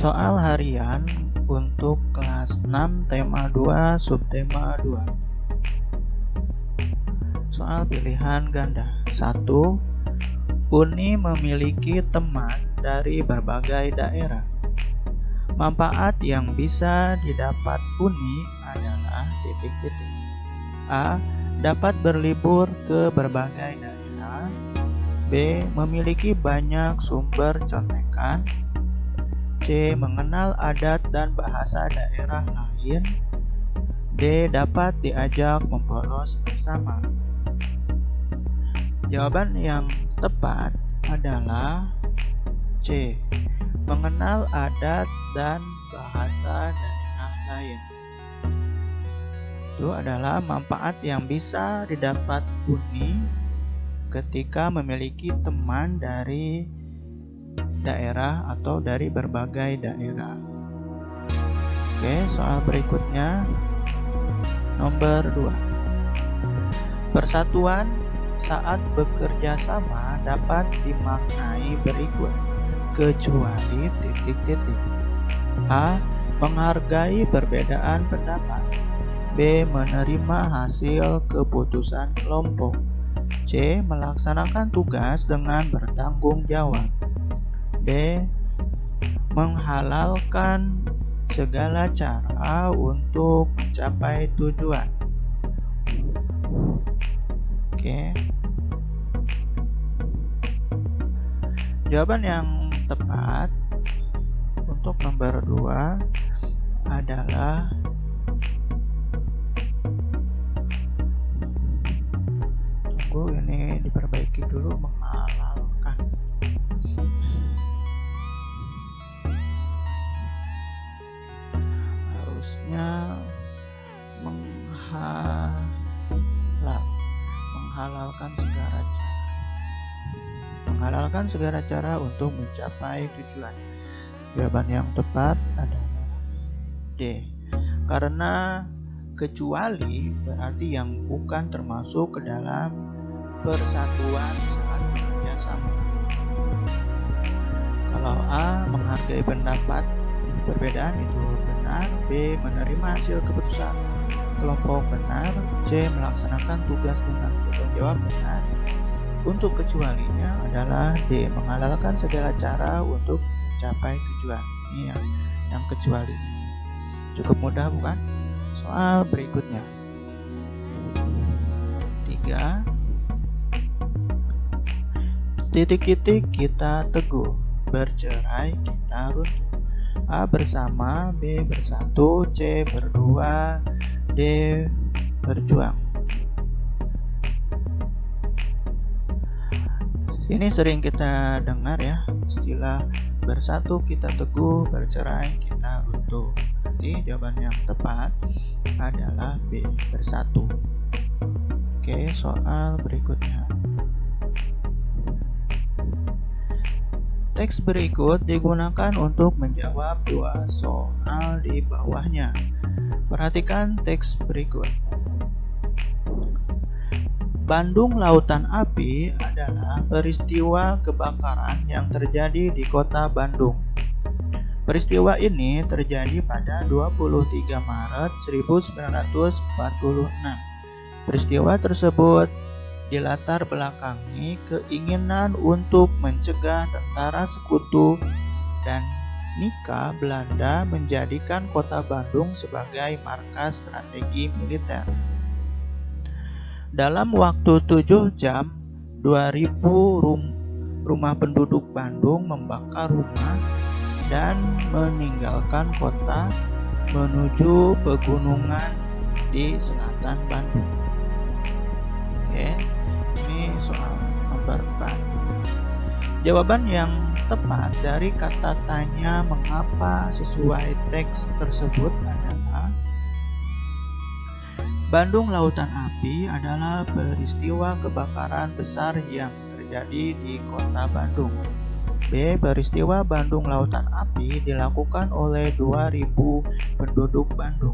Soal harian untuk kelas 6 tema 2 subtema 2. Soal pilihan ganda. 1. Uni memiliki teman dari berbagai daerah. Manfaat yang bisa didapat Uni adalah titik-titik. A. Dapat berlibur ke berbagai daerah. B. Memiliki banyak sumber contekan. C. Mengenal adat dan bahasa daerah lain. D. Dapat diajak membolos bersama. Jawaban yang tepat adalah C. Mengenal adat dan bahasa daerah lain. Itu adalah manfaat yang bisa didapat Uni ketika memiliki teman dari daerah atau dari berbagai daerah. Oke, soal berikutnya nomor 2. Persatuan saat bekerja sama dapat dimaknai berikut, kecuali titik-titik. A. Menghargai perbedaan pendapat. B. Menerima hasil keputusan kelompok. C. Melaksanakan tugas dengan bertanggung jawab. D. Menghalalkan segala cara untuk mencapai tujuan. Oke. Jawaban yang tepat untuk nomor 2 adalah ini diperbaiki dulu, menghalalkan. Harusnya menghalalkan segala cara untuk mencapai tujuan. Jawaban yang tepat adalah D. Karena kecuali berarti yang bukan termasuk ke dalam persatuan saat bekerja sama. Kalau A. Menghargai pendapat perbedaan itu benar. B. Menerima hasil keputusan kelompok benar. C. Melaksanakan tugas dengan bertanggung jawab benar. Untuk kecualinya adalah D. Menghalalkan segala cara untuk mencapai tujuan. Ini yang kecuali. Cukup mudah bukan? Soal berikutnya 3. Titik-titik kita teguh, bercerai kita runtuh. A. Bersama. B. Bersatu. C. Berdua. D. Berjuang. Ini sering kita dengar ya, istilah bersatu kita teguh, bercerai kita runtuh. Jadi jawaban yang tepat adalah B. Bersatu. Oke, soal berikutnya. Teks berikut digunakan untuk menjawab 2 soal di bawahnya. Perhatikan teks berikut. Bandung Lautan Api adalah peristiwa kebakaran yang terjadi di kota Bandung. Peristiwa ini terjadi pada 23 Maret 1946. Peristiwa tersebut dilatar belakangi keinginan untuk mencegah tentara sekutu dan Nika Belanda menjadikan kota Bandung sebagai markas strategi militer. Dalam waktu 7 jam, 2000 rumah penduduk Bandung membakar rumah dan meninggalkan kota menuju pegunungan di selatan Bandung. Oke, ini soal nomor 4. Jawaban yang tepat dari kata tanya mengapa sesuai teks tersebut adalah Bandung Lautan Api adalah peristiwa kebakaran besar yang terjadi di kota Bandung. B. Peristiwa Bandung Lautan Api dilakukan oleh 2000 penduduk Bandung.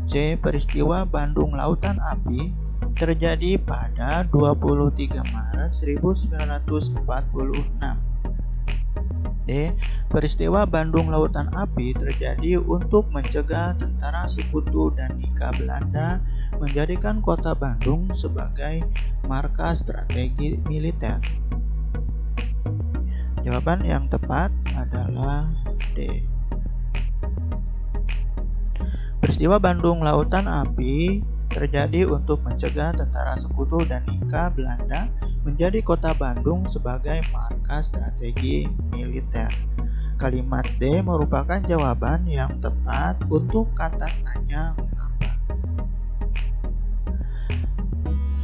C. Peristiwa Bandung Lautan Api terjadi pada 23 Maret 1946. D. Peristiwa Bandung Lautan Api terjadi untuk mencegah tentara sekutu dan Nika Belanda menjadikan kota Bandung sebagai markas strategi militer. Jawaban yang tepat adalah D. Peristiwa Bandung Lautan Api terjadi untuk mencegah tentara sekutu dan Nika Belanda menjadi kota Bandung sebagai markas strategi militer. Kalimat D merupakan jawaban yang tepat untuk kata tanya mengapa.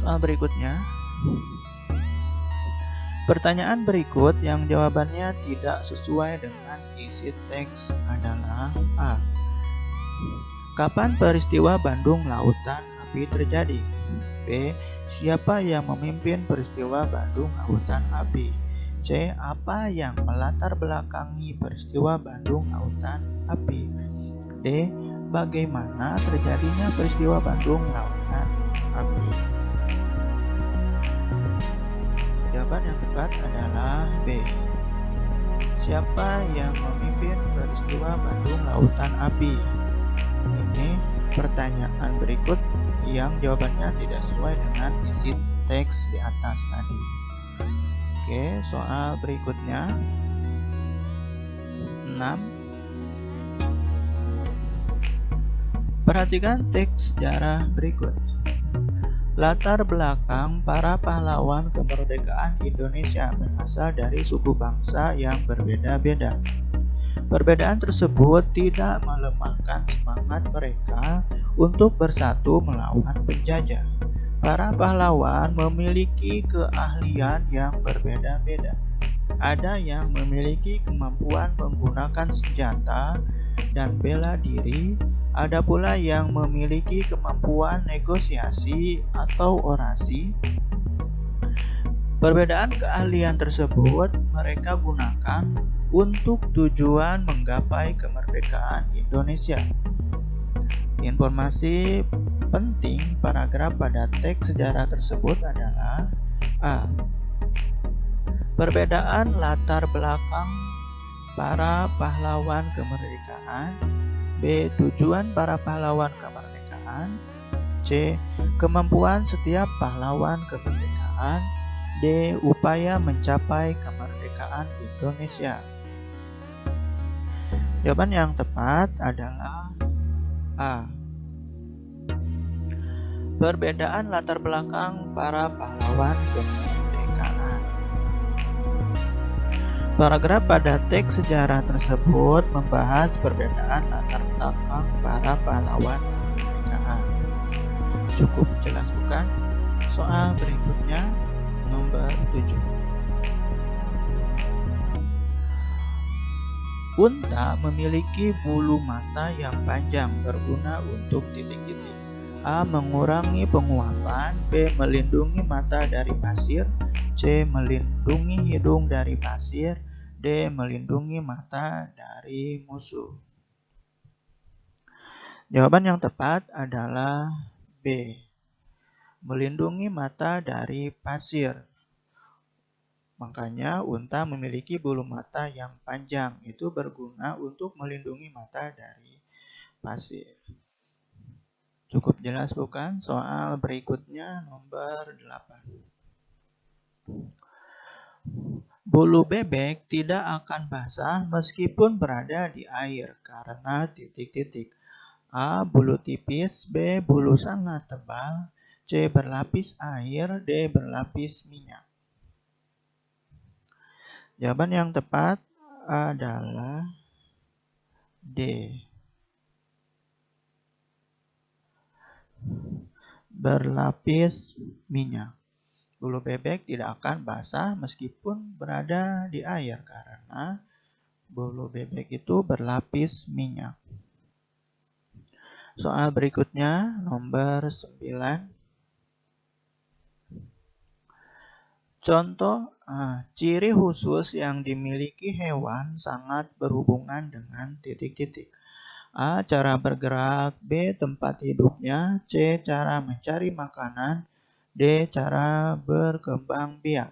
Soal berikutnya. Pertanyaan berikut yang jawabannya tidak sesuai dengan isi teks adalah A. Kapan peristiwa Bandung Lautan Api terjadi? B. Siapa yang memimpin peristiwa Bandung Lautan Api? C. Apa yang melatar belakangi peristiwa Bandung Lautan Api? D. Bagaimana terjadinya peristiwa Bandung Lautan Api? Jawaban yang tepat adalah B. Siapa yang memimpin peristiwa Bandung Lautan Api? Ini pertanyaan berikut yang jawabannya tidak sesuai dengan isi teks di atas tadi. Oke, soal berikutnya 6. Perhatikan teks sejarah berikut. Latar belakang para pahlawan kemerdekaan Indonesia berasal dari suku bangsa yang berbeda-beda. Perbedaan tersebut tidak melemahkan semangat mereka untuk bersatu melawan penjajah. Para pahlawan memiliki keahlian yang berbeda-beda. Ada yang memiliki kemampuan menggunakan senjata dan bela diri, ada pula yang memiliki kemampuan negosiasi atau orasi. Perbedaan keahlian tersebut mereka gunakan untuk tujuan menggapai kemerdekaan Indonesia. Informasi penting paragraf pada teks sejarah tersebut adalah A. Perbedaan latar belakang para pahlawan kemerdekaan. B. Tujuan para pahlawan kemerdekaan. C. Kemampuan setiap pahlawan kemerdekaan. D. Upaya mencapai kemerdekaan Indonesia. Jawaban yang tepat adalah A. Perbedaan latar belakang para pahlawan kemerdekaan. Paragraf pada teks sejarah tersebut membahas perbedaan latar belakang para pahlawan kemerdekaan. Cukup jelas bukan? Soal berikutnya nomor 7. Unta memiliki bulu mata yang panjang berguna untuk titik-titik. A. Mengurangi penguapan. B. Melindungi mata dari pasir. C. Melindungi hidung dari pasir. D. Melindungi mata dari musuh. Jawaban yang tepat adalah B. Melindungi mata dari pasir. Makanya unta memiliki bulu mata yang panjang. Itu berguna untuk melindungi mata dari pasir. Cukup jelas bukan? Soal berikutnya nomor 8. Bulu bebek tidak akan basah meskipun berada di air karena titik-titik. A. Bulu tipis. B. Bulu sangat tebal. C. Berlapis air. D. Berlapis minyak. Jawaban yang tepat adalah D. Berlapis minyak. Bulu bebek tidak akan basah meskipun berada di air karena bulu bebek itu berlapis minyak. Soal berikutnya nomor 9. Contoh ciri khusus yang dimiliki hewan sangat berhubungan dengan titik-titik. A. Cara bergerak. B. Tempat hidupnya. C. Cara mencari makanan. D. Cara berkembang biak.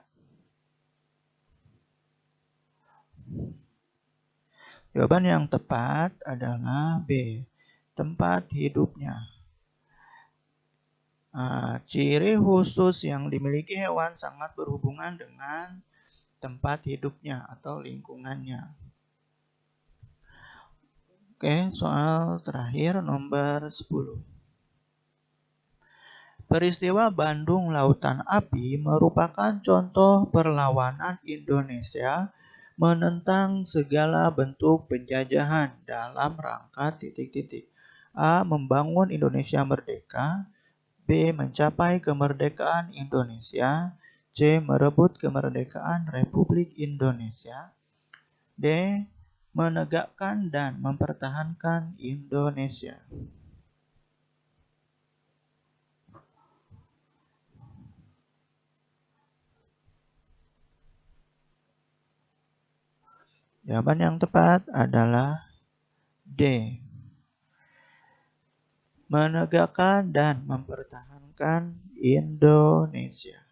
Jawaban yang tepat adalah B, tempat hidupnya. Ciri khusus yang dimiliki hewan sangat berhubungan dengan tempat hidupnya atau lingkungannya. Oke, soal terakhir nomor 10. Peristiwa Bandung Lautan Api merupakan contoh perlawanan Indonesia menentang segala bentuk penjajahan dalam rangka titik-titik. A. Membangun Indonesia merdeka. B. Mencapai kemerdekaan Indonesia. C. Merebut kemerdekaan Republik Indonesia. D. Menegakkan dan mempertahankan Indonesia. Jawaban yang tepat adalah D. Menegakkan dan mempertahankan Indonesia.